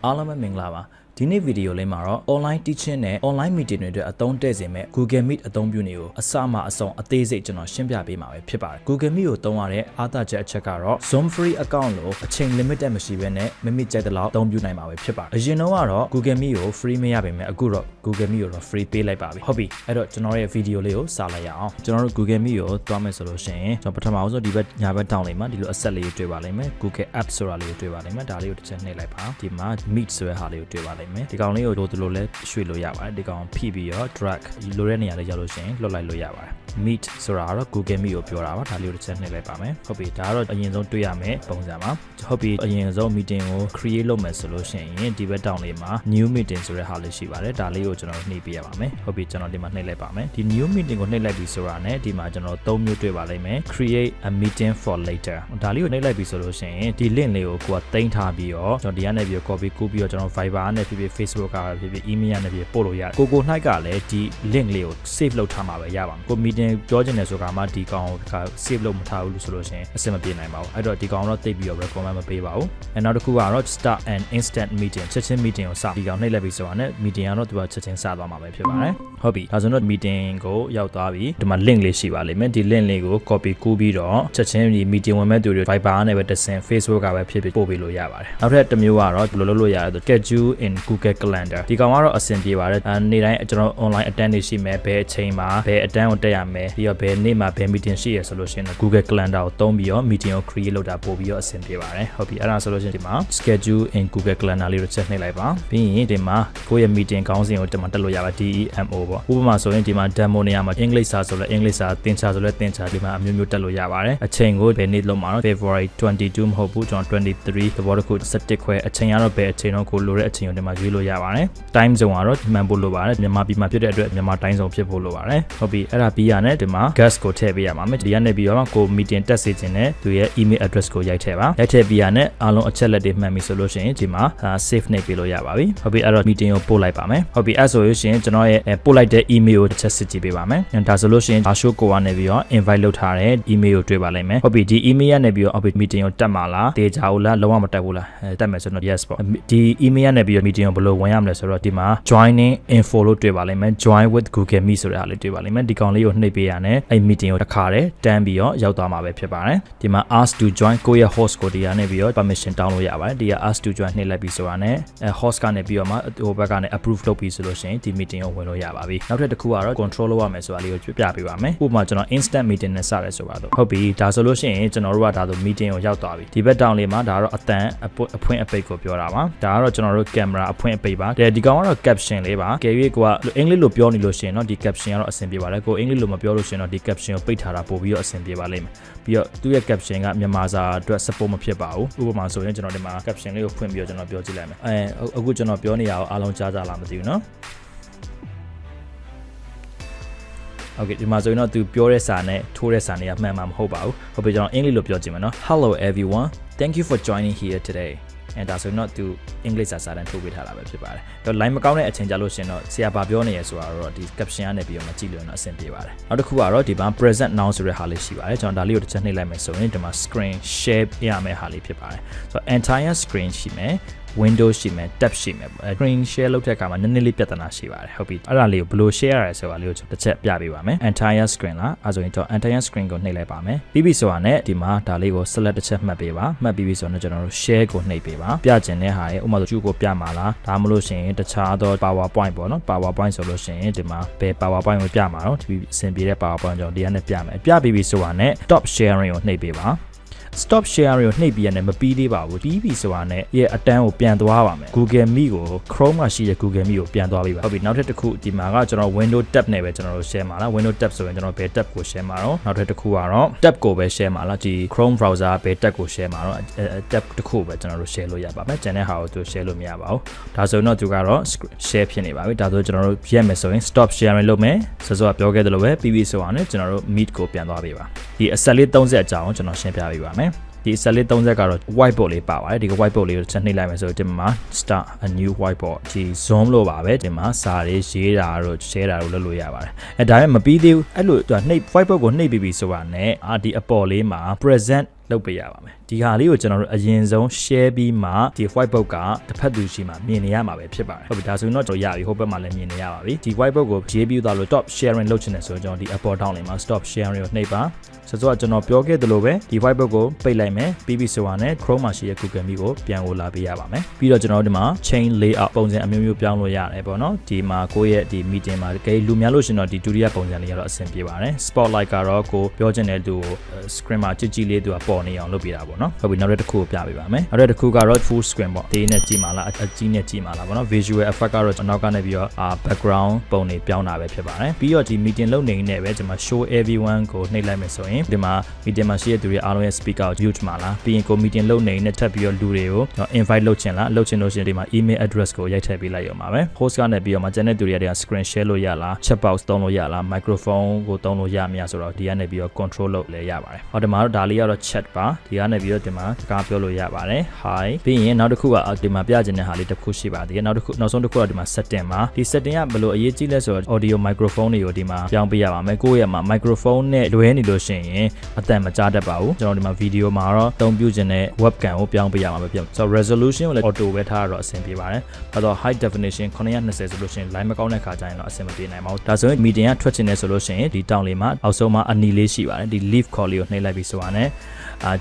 အားလုံးပဲမင်္ဂလာပါဒီနေ့ဗီဒီယိုလေးမှာတော့ online teaching နဲ့ online meeting တွေအတွက်အသုံးတည့်စေမဲ့ Google Meet အသုံးပြုနည်းကိုအစမှအဆုံးအသေးစိတ်ကျွန်တော်ရှင်းပြပေးမှာပဲဖြစ်ပါတယ် Google Meet ကိုသုံးရတဲ့အားသာချက်အချက်ကတော့ Zoom free account လို့အချိန် limited မရှိဘဲနဲ့မိမိကြိုက်တဲ့လောက်အသုံးပြုနိုင်မှာပဲဖြစ်ပါတယ်အရင်တော့ကတော့ Google Meet ကို free မရပါမယ်အခုတော့ Google Meet ကိုတော့ free ပေးလိုက်ပါပြီဟုတ်ပြီအဲ့တော့ကျွန်တော်ရဲ့ဗီဒီယိုလေးကိုစလိုက်ရအောင်ကျွန်တော်တို့ Google Meet ကိုတွားမယ်ဆိုလို့ရှိရင်ကျွန်တော်ပထမအောင်ဆိုဒီဘက်ညာဘက်တောင်းလိုက်မှာဒီလိုအဆက်လေးကိုတွေ့ပါလိမ့်မယ် Google App ဆိုတာလေးကိုတွေ့ပါလိမ့်မယ်ဒါလေးကိုတစ်ချက်နှိပ်လိုက်ပါဒီမှာ Meet ဆိုတဲ့ဟာလေးကိုတွေ့ပါလိမ့်မယ်ဒီကောင်လေးကိုတို့လိုလဲရွှေ့လို့ရပါတယ်ဒီကောင်ဖိပြီးတော့ drag လိုတဲ့နေရာလေးရောက်လို့ရှိရင်လွှတ်လိုက်လို့ရပါတယ် Meet ဆိုတာကတော့ Google Meet ကိုပြောတာပါဒါလေးကိုတစ်ချက်နှိပ်လိုက်ပါမယ်ဟုတ်ပြီဒါကတော့အရင်ဆုံးတွေ့ရမယ်ပုံစံပါဟုတ်ပြီအရင်ဆုံး meeting ကို create လုပ်မယ်ဆိုလို့ရှိရင်ဒီဘက်တောင်းလေးမှာ new meeting ဆိုတဲ့ဟာလေးရှိပါတယ်ဒါလေးကိုကျွန်တော်နှိပ်ပေးရပါမယ်ဟုတ်ပြီကျွန်တော်ဒီမှာနှိပ်လိုက်ပါမယ်ဒီ new meeting ကိုနှိပ်လိုက်ပြီဆိုတာနဲ့ဒီမှာကျွန်တော်၃မျိုးတွေ့ပါလိမ့်မယ် create a meeting for later ဒါလေးကိုနှိပ်လိုက်ပြီဆိုလို့ရှိရင်ဒီ link လေးကိုကိုကတင်ထားပြီးတော့ကျွန်တော်ဒီကနေပြီး copy ကူးပြီးတော့ကျွန်တော် Viber နဲ့ဖြစ်ဖြစ် Facebook ကဖြစ်ဖြစ် email နဲ့ဖြစ်ပို့လို့ရတယ်ကို၌ကလည်းဒီ link လေးကို save လုပ်ထားမှာပဲရပါမယ်ကို meeting ပြောချင်တယ်ဆိုတာမှဒီကောင်က save လုပ်မထားဘူးလို့ဆိုလို့ရှိရင်အဆင်မပြေနိုင်ပါဘူးအဲ့တော့ဒီကောင်တော့တိတ်ပြီးတော့ recommend မပေးပါဘူးအဲနောက်တစ်ခုကတော့ start an instant meeting ချက်ချင်း meeting ကိုစဒီကောင်နှိပ်လိုက်ပြီဆိုတာနဲ့ meeting ကတော့သူကချက်ချင်းစသွားမှာပဲဖြစ်ပါတယ်ဟုတ်ပြီဒါဆိုတော့ meeting ကိုရောက်သွားပြီဒီမှာ link လေးရှိပါလိမ့်မယ်ဒီ link လေးကို copy ကူးပြီးတော့ချက်ချင်းဒီ meeting ဝင်မဲ့သူတွေ Viber နဲ့ပဲတဆင် Facebook ကပဲဖြစ်ဖြစ်ပို့ပေးလို့ရပါတယ်နောက်ထပ်တစ်မျိုးကတော့ဘယ်လိုလုပ်လို့ရလဲဆို schedule in Google Calendar ဒီကောင်ကတော့အဆင်ပြေပါတယ်နေ့တိုင်းကျွန်တော် online attend နေရှိမယ်ဘယ်အချိန်မှာဘယ် attend ကိုတက်ရမယ်ပြီးတော့ဘယ်နေ့မှာဘယ် meeting ရှိရဆိုလို့ရှိရင် Google Calendar ကိုသုံးပြီးတော့ meeting ကို create လုပ်တာပို့ပြီးတော့အဆင်ပြေပါတယ်ဟုတ်ပြီအဲ့ဒါဆိုလို့ရှိရင်ဒီမှာ schedule in Google Calendar လေးကိုချက်နှိပ်လိုက်ပါပြီးရင်ဒီမှာကိုယ့်ရဲ့ meeting ခေါင်းစဉ်ကိုဒီမှာတက်လို့ရပါ DEMO ပေါ့ဥပမာဆိုရင်ဒီမှာ demo နေရာမှာ English စာဆိုလဲ English စာသင်ချာဆိုလဲသင်ချာဒီမှာအမျိုးမျိုးတက်လို့ရပါတယ်အချိန်ကိုဘယ်နေ့လုံးမှာတော့ February 22မဟုတ်ဘူးကျွန်တော်23သဘောတစ်ခု17ခွဲအချိန်ကတော့ဘယ်အချိန်တော့ကိုလိုတဲ့အချိန်ကိုဒီမှာရွေးလို့ရပါတယ် time zone ကတော့မှန်ဖို့လိုပါတယ်မြန်မာပြည်မှာဖြစ်တဲ့အတွက်မြန်မာ time zone ဖြစ်ဖို့လိုပါတယ်ဟုတ်ပြီအဲ့ဒါပြီးရနဲ့ဒီမှာ guest ကိုထည့်ပေးရပါမယ်ဒီကနေပြီးတော့ကို meeting တက်စေခြင်းနဲ့သူရဲ့ email address ကိုရိုက်ထည့်ပါရိုက်ထည့်ပြီးရနဲ့အားလုံးအချက်လက်တွေမှန်ပြီဆိုလို့ရှိရင်ဒီမှာ save နှိပ်ပေးလို့ရပါပြီဟုတ်ပြီအဲ့တော့ meeting ကိုပို့လိုက်ပါမယ်ဟုတ်ပြီအဲ့ဆိုလို့ရှိရင်ကျွန်တော်ရဲ့ပို့လိုက်တဲ့ email ကိုတစ်ချက်စစ်ကြည့်ပေးပါမယ်ဒါဆိုလို့ရှိရင် Lashio Ko ကနေပြီးတော့ invite လုပ်ထားတဲ့ email ကိုတွေ့ပါလိမ့်မယ်ဟုတ်ပြီဒီ email ကနေပြီးတော့ meeting ကိုတက်မှာလားတေချာဘူးလားလုံးဝမတက်ဘူးလားတက်မယ်ဆိုတော့ yes ပေါ့ဒီ email ကနေပြီးတော့ meeting ကိုဘယ်လိုဝင်ရမလဲဆိုတော့ဒီမှာ joining info လို့တွေ့ပါလိမ့်မယ် join with Google Meet ဆိုတဲ့ဟာလေးတွေ့ပါလိမ့်မယ်ဒီကောင်လေးကိုနှိပ်ပေးရနဲ့အဲ့ meeting ကိုတစ်ခါတည်းတန်းပြီးတော့ရောက်သွားမှာပဲဖြစ်ပါတယ်ဒီမှာ ask to join ကိုရဲ့ host ကိုဒီကနေပြီးတော့ permission တောင်းလို့ရပါတယ်ဒီက ask to join နှိပ်လိုက်ပြီးဆိုတာနဲ့ host ကနေပြီးတော့မှဟိုဘက်ကနေ approve လုပ်ပြီးဆိုလို့ရှိရင်ဒီ meeting ကိုဝင်လို့ရပါပြီနောက်ထပ်တစ်ခုကတော့ control လုပ်ရမယ်ဆိုတာလေးကိုပြပေးပါမယ်ဥပမာကျွန်တော် instant meeting နဲ့စရဲဆိုပါတော့ဟုတ်ပြီဒါဆိုလို့ရှိရင်ကျွန်တော်တို့ကဒါဆို meeting ကိုရောက်သွားပြီဒီဘက်တောင်းလေးမှာဒါကတော့အတန်အဖွင့်အပိတ်ကိုပြောတာပါဒါကတော့ကျွန်တော်တို့ camera အဖွင့်အပိတ်ပါဒီကောင်ကတော့ caption လေးပါကဲ၍ကိုကအင်္ဂလိပ်လိုပြောနေလို့ရှိရင်တော့ဒီ caption ကတော့အဆင်ပြေပါတယ်ကိုအင်္ဂလိပ်လိုမပြောလို့ရှိရင်တော့ဒီ caption ကိုပိတ်ထားတာပို့ပြီးတော့အဆင်ပြေပါလိမ့်မယ်ပြီးတော့သူ့ရဲ့ caption ကမြန်မာစာအတွက် support မဖြစ်ပါဘူးဥပမာဆိုရင်ကျွန်တော်ဒီမှာ caption လေးကိုဖွင့်ပြီးတော့ကျွန်တော်ပြောကြည့်လိုက်မယ်အခုကျွန်တော်ပြောနေရအောင်အားလုံးကြားကြလားမသိဘူးเนาะโอเคဒီမှာဆိုရင်တော့သူပြောတဲ့စာနဲ့ထိုးတဲ့စာနဲ့မှန်မှာမဟုတ်ပါဘူးဟုတ်ပြီကျွန်တော်အင်္ဂလိပ်လိုပြောကြည့်မယ်เนาะ Hello everyone thank you for joining here today and ဒါဆိုရင်တော့သူအင်္ဂလိပ်စာတန်းထိုးပေးထားတာပဲဖြစ်ပါတယ်တော့ line မကောင်းတဲ့အချိန်ကြလို့ရှင်တော့ဆရာဘာပြောနေရဆိုတာတော့ဒီ caption ကနေပြီးတော့မကြည့်လို့တော့အဆင်ပြေပါတယ်နောက်တစ်ခုကတော့ဒီမှာ present now ဆိုတဲ့ဟာလေးရှိပါတယ်ကျွန်တော်ဒါလေးကိုတစ်ချက်နှိပ်လိုက်မယ်ဆိုရင်ဒီမှာ screen share ရမယ်ဟာလေးဖြစ်ပါတယ်ဆိုတော့ entire screen ရှိမယ် window ရှိမယ် tab ရှိမယ် screen share လုပ်တဲ့အခါမှာနည်းနည်းလေးပြဿနာရှိပါတယ်ဟုတ်ပြီအဲ့ဒါလေးကိုဘယ်လို share ရလဲဆိုတာလေးကိုတစ်ချက်ပြပေးပါမယ် entire screen လားအဲ့ဆိုရင်တော့ entire screen ကိုနှိပ်လိုက်ပါမယ်ပြီးပြီဆိုတာနဲ့ဒီမှာဒါလေးကို select တစ်ချက်မှတ်ပေးပါမှတ်ပြီးပြီဆိုတော့ကျွန်တော်တို့ share ကိုနှိပ်ပေးပါပြချင်တဲ့ဟာရဲ့ဥပမာဆိုကျူကိုပြမှာလားဒါမှမဟုတ်ရှင်တခြားသော PowerPoint ပေါ့နော် PowerPoint ဆိုလို့ရှိရင်ဒီမှာဘယ် PowerPoint ကိုပြမှာတော့ဒီအဆင်ပြေတဲ့ PowerPoint ကျွန်တော်ဒီကနေပြမယ်ပြပြီးပြီဆိုတာနဲ့ stop sharing ကိုနှိပ်ပေးပါstop sharing ကိုနှိပ်ပြီးရတယ်မပြီးသေးပါဘူးပြီးပြီဆိုတာနဲ့ရဲ့အတန်းကိုပြန်သွားပါမယ် Google Meet ကို Chrome မှာရှိတဲ့ Google Meet ကိုပြန်သွားပေးပါဟုတ်ပြီနောက်ထပ်တစ်ခုဒီမှာကကျွန်တော် Window tab နဲ့ပဲကျွန်တော်တို့ share မှာလား Window tab ဆိုရင်ကျွန်တော်ဘယ် tab ကို share မှာတော့နောက်ထပ်တစ်ခုကတော့ tab ကိုပဲ share မှာလားဒီ Chrome browser ဘယ် tab ကို share မှာတော့ tab တစ်ခုပဲကျွန်တော်တို့ share လို့ရပါမယ်ကျန်တဲ့ဟာကိုသူ share လို့မရပါဘူးဒါဆိုရင်တော့သူကတော့ share ဖြစ်နေပါပြီဒါဆိုကျွန်တော်တို့ရက်မယ်ဆိုရင် stop sharing လုပ်မယ်စောစောပြောခဲ့သလိုပဲပြီးပြီဆိုတာနဲ့ကျွန်တော်တို့ Meet ကိုပြန်သွားပေးပါဒီအဆက်လေး30အကြောင်းကျွန်တော်ရှင်းပြပေးပါမယ်ဒီအဆက်လေး30ကတော့ whiteboard လေးပါပါတယ်ဒီ whiteboard လေးကိုချက်နှိပ်လိုက်မယ်ဆိုတော့ဒီမှာ start a new whiteboard ဒီ zoom လို့ပါပဲဒီမှာစာရေးရေးတာတို့ share တာတို့လုပ်လို့ရပါတယ်ဒါပေမဲ့မပြီးသေးဘူးအဲ့လိုသူကနှိပ် whiteboard ကိုနှိပ်ပြီးပြီဆိုတာနဲ့ဒီအပေါ်လေးမှာ present လုပ်ပေးရပါမယ် ဒီဟာလေးကိုကျွန်တော်တို့အရင်ဆုံး share ပြီးမှဒီ whiteboard ကတစ်ဖက်သူရှိမှမြင်နေရမှာပဲဖြစ်ပါတယ်ဟုတ်ပြီဒါဆိုရင်တော့ကျွန်တော်ရပြီဟိုဘက်မှာလည်းမြင်နေရပါပြီဒီ whiteboard ကိုရေးပြီးသွားလို့ stop sharing လုပ်ချင်တယ်ဆိုတော့ကျွန်တော်ဒီ up or down လေးမှာ stop sharing ကိုနှိပ်ပါဆိုတော့ကျွန်တော်ပြောခဲ့သလိုပဲဒီ whiteboard ကိုပိတ်လိုက်မယ်ပြီးပြီဆိုတာနဲ့ Chrome မှာရှိတဲ့ Google Meet ကိုပြန်ကိုလာပေးရပါမယ်ပြီးတော့ကျွန်တော်တို့ဒီမှာ chain layout ပုံစံအမျိုးမျိုးပြောင်းလို့ရတယ်ပေါ့နော်ဒီမှာကိုယ့်ရဲ့ဒီ meeting မှာကဲလူများလို့ရှင်တော့ဒီဒုတိယပုံစံလေးကတော့အဆင်ပြေပါတယ် spotlight ကတော့ကိုပြောချင်တဲ့သူကို screen မှာကြည့်ကြည့်လေးသူကပေါ်နေအောင်လုပ်ပေးတာပေါ့နော်ဟုတ်ပြီနောက်တစ်ခုကိုပြပေးပါမယ်နောက်တစ်ခုကတော့ full screen ပေါ့ဒီနဲ့ကြည့်မှာလားအကြီးနဲ့ကြည့်မှာလားပေါ့နော် visual effect ကတော့ကျွန်တော်ကနေပြီးတော့ background ပုံတွေပြောင်းတာပဲဖြစ်ပါတယ်ပြီးတော့ဒီ meeting လုပ်နေနေပဲကျွန်မ show everyone ကိုနှိပ်လိုက်မယ်ဆိုရင်ဒီမှာ meeting မှာရှိတဲ့သူတွေအားလုံးရဲ့ speaker ကို mute မှာလားပြီးရင်ကို meeting လုပ်နေနေထပ်ပြီးတော့လူတွေကို invite လုပ်ချင်လားလုပ်ချင်လို့ရှိရင်ဒီမှာ email address ကိုရိုက်ထည့်ပေးလိုက်ရမှာပဲ host ကနေပြီးတော့မှကျန်တဲ့သူတွေက screen share လို့ရလား chat box သုံးလို့ရလား microphone ကိုသုံးလို့ရမလားဆိုတော့ဒီကနေပြီးတော့ control လုပ်လဲရပါတယ်ဟောဒီမှာတော့ဒါလေးကတော့ chat ပါဒီကနေပြီးတော့ဒီမှာစကားပြောလို့ရပါတယ် hi ပြီးရင်နောက်တစ်ခုကဒီမှာပြချင်တဲ့ဟာလေးတစ်ခုရှိပါသေးတယ်နောက်ဆုံးတစ်ခုကဒီမှာ setting မှာဒီ setting ကဘယ်လိုအရေးကြီးလဲဆိုတော့ audio microphone တွေကိုဒီမှာပြောင်းပေးရပါမယ်ကိုယ့်ရဲ့မှာ microphone နဲ့လွဲနေလို့ရှိရင်အသံမကြားတတ်ပါဘူးကျွန်တော်ဒီမှာ video မှာတော့အသုံးပြုခြင်းနဲ့ webcam ကိုပြောင်းပေးရမှာပဲဖြစ်ဆိုတော့ resolution ကိုလည်း auto ပဲထားရတော့အဆင်ပြေပါတယ်ဘာလို့ high definition 920ဆိုလို့ရှိရင် line မကောင်းတဲ့ခါကျရင်တော့အဆင်မပြေနိုင်ပါဘူးဒါဆိုရင် meeting ကထွက်ချင်တယ်ဆိုလို့ရှိရင်ဒီတောင်လေးမှာအောက်ဆုံးမှာအနီလေးရှိပါတယ်ဒီ leave call လေးကိုနှိပ်လိုက်ပြီးဆိုတာနဲ့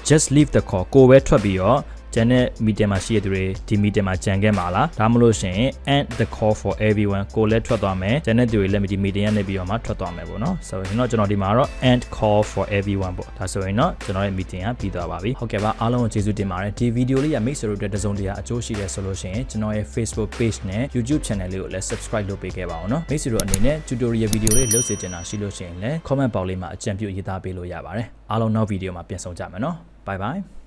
just leave the call ကိုပဲထွက်ပြီးတော့ကျန်တဲ့ meeting မှာရှိတဲ့သူတွေဒီ meeting မှာကြံခဲ့မှာလားဒါမှမဟုတ်ရှင် end the call for everyone ကိုလည်းထွက်သွားမယ်ကျန်တဲ့သူတွေလည်းဒီ meeting ကနေပြီးတော့မှထွက်သွားမယ်ပေါ့နော်ဆိုတော့ကျွန်တော်ဒီမှာတော့ end call for everyone ပေါ့ဒါဆိုရင်တော့ကျွန်တော်ရဲ့ meeting ကပြီးသွားပါပြီဟုတ်ကဲ့ပါအားလုံးကိုကျေးဇူးတင်ပါတယ်ဒီ video လေးကမိတ်ဆွေတို့အတွက်တစုံတရာအကျိုးရှိတယ်ဆိုလို့ရှိရင်ကျွန်တော်ရဲ့ Facebook page နဲ့ YouTube channel လေးကိုလည်း subscribe လုပ်ပေးခဲ့ပါအောင်နော်မိတ်ဆွေတို့အနေနဲ့ tutorial video လေးလုပ်စေချင်တာရှိလို့ရှိရင်လည်း comment box လေးမှာအကြံပြုရေးသားပေးလို့ရပါတယ်အားလုံးနောက် video မှာပြန်ဆုံကြမယ်နော် bye bye